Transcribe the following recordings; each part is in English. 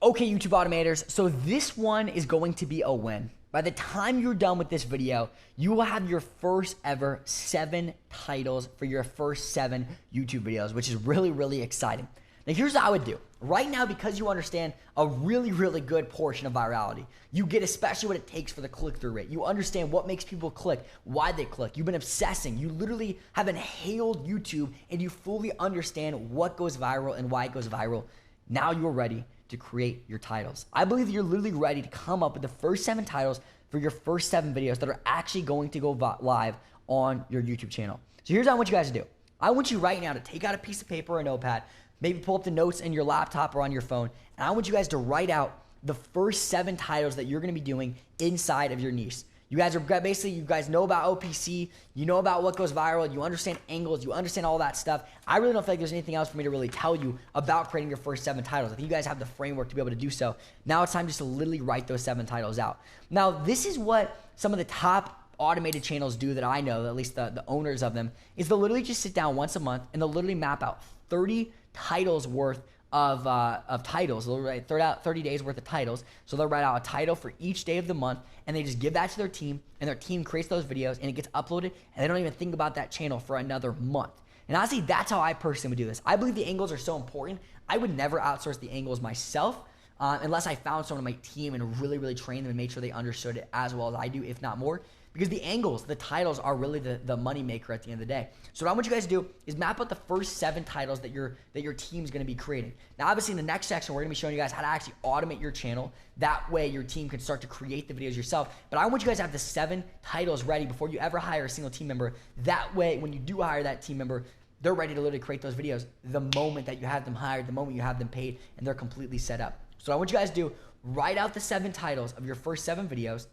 Okay, YouTube Automators, so this one is going to be a win. By the time you're done with this video, you will have your first ever 7 titles for your first 7 YouTube videos, which is really, really exciting. Now, here's what I would do. Right now, because you understand a really, really good portion of virality, you get especially what it takes for the click-through rate. You understand what makes people click, why they click. You've been obsessing. You literally have inhaled YouTube, and you fully understand what goes viral and why it goes viral. Now you're ready to create your titles. I believe that you're literally ready to come up with the first 7 titles for your first 7 videos that are actually going to go live on your YouTube channel. So here's what I want you guys to do. I want you right now to take out a piece of paper or a notepad, maybe pull up the notes in your laptop or on your phone, and I want you guys to write out the first 7 titles that you're gonna be doing inside of your niche. You guys are basically, you guys know about OPC, you know about what goes viral, you understand angles, you understand all that stuff. I really don't feel like there's anything else for me to really tell you about creating your first 7 titles. I think you guys have the framework to be able to do so. Now it's time just to literally write those 7 titles out. Now, this is what some of the top automated channels do that I know, at least the owners of them, is they'll literally just sit down once a month and they'll literally map out 30 titles worth of titles. They'll write 30 days worth of titles. So they'll write out a title for each day of the month, and they just give that to their team, and their team creates those videos, and it gets uploaded, and they don't even think about that channel for another month. And honestly, that's how I personally would do this. I believe the angles are so important. I would never outsource the angles myself unless I found someone on my team and really, really trained them and made sure they understood it as well as I do, if not more. Because the angles, the titles are really the money maker at the end of the day. So what I want you guys to do is map out the first 7 titles that your team's gonna be creating. Now, obviously, in the next section, we're gonna be showing you guys how to actually automate your channel. That way, your team can start to create the videos yourself. But I want you guys to have the 7 titles ready before you ever hire a single team member. That way, when you do hire that team member, they're ready to literally create those videos the moment that you have them hired, the moment you have them paid, and they're completely set up. So I want you guys to do, write out the 7 titles of your first 7 videos.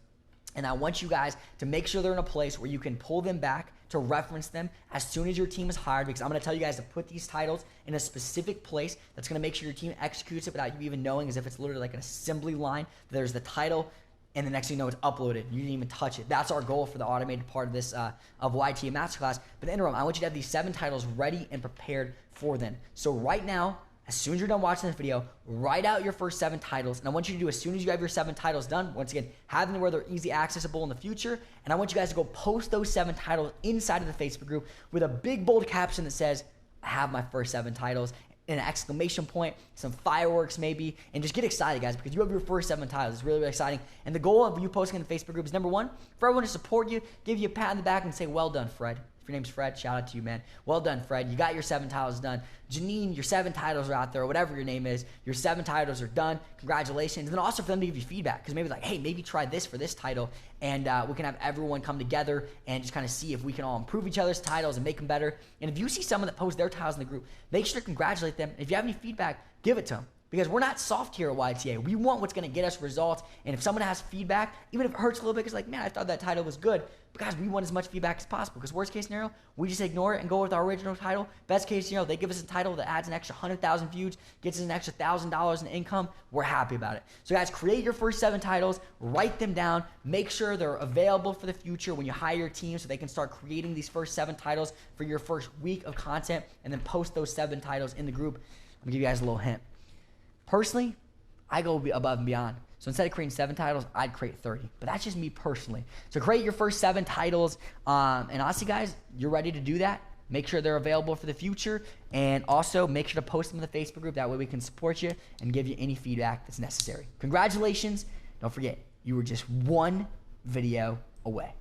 And I want you guys to make sure they're in a place where you can pull them back to reference them as soon as your team is hired, because I'm going to tell you guys to put these titles in a specific place that's going to make sure your team executes it without you even knowing, as if it's literally like an assembly line. There's the title, and the next thing you know, it's uploaded. You didn't even touch it. That's our goal for the automated part of this of YT Masterclass. But in the interim, I want you to have these 7 titles ready and prepared for them. So right now, as soon as you're done watching this video, write out your first 7 titles. And I want you to do, as soon as you have your 7 titles done, once again, have them where they're easy accessible in the future. And I want you guys to go post those 7 titles inside of the Facebook group with a big bold caption that says, I have my first 7 titles, and an exclamation point, some fireworks maybe, and just get excited, guys, because you have your first 7 titles. It's really, really exciting. And the goal of you posting in the Facebook group is, number 1, for everyone to support you, give you a pat on the back and say, well done, Fred. If your name's Fred, shout out to you, man. Well done, Fred. You got your 7 titles done. Janine, your 7 titles are out there, or whatever your name is. Your 7 titles are done. Congratulations. And then also for them to give you feedback, because maybe like, hey, maybe try this for this title, and we can have everyone come together and just kind of see if we can all improve each other's titles and make them better. And if you see someone that posts their titles in the group, make sure to congratulate them. If you have any feedback, give it to them. Because we're not soft here at YTA. We want what's going to get us results. And if someone has feedback, even if it hurts a little bit, it's like, man, I thought that title was good. But guys, we want as much feedback as possible. Because worst case scenario, we just ignore it and go with our original title. Best case scenario, they give us a title that adds an extra 100,000 views, gets us an extra $1,000 in income. We're happy about it. So guys, create your first 7 titles, write them down, make sure they're available for the future when you hire your team so they can start creating these first 7 titles for your first week of content, and then post those 7 titles in the group. I'm going to give you guys a little hint. Personally, I go above and beyond. So instead of creating 7 titles, I'd create 30. But that's just me personally. So create your first 7 titles. And honestly, guys, you're ready to do that. Make sure they're available for the future. And also make sure to post them in the Facebook group. That way we can support you and give you any feedback that's necessary. Congratulations. Don't forget, you were just 1 video away.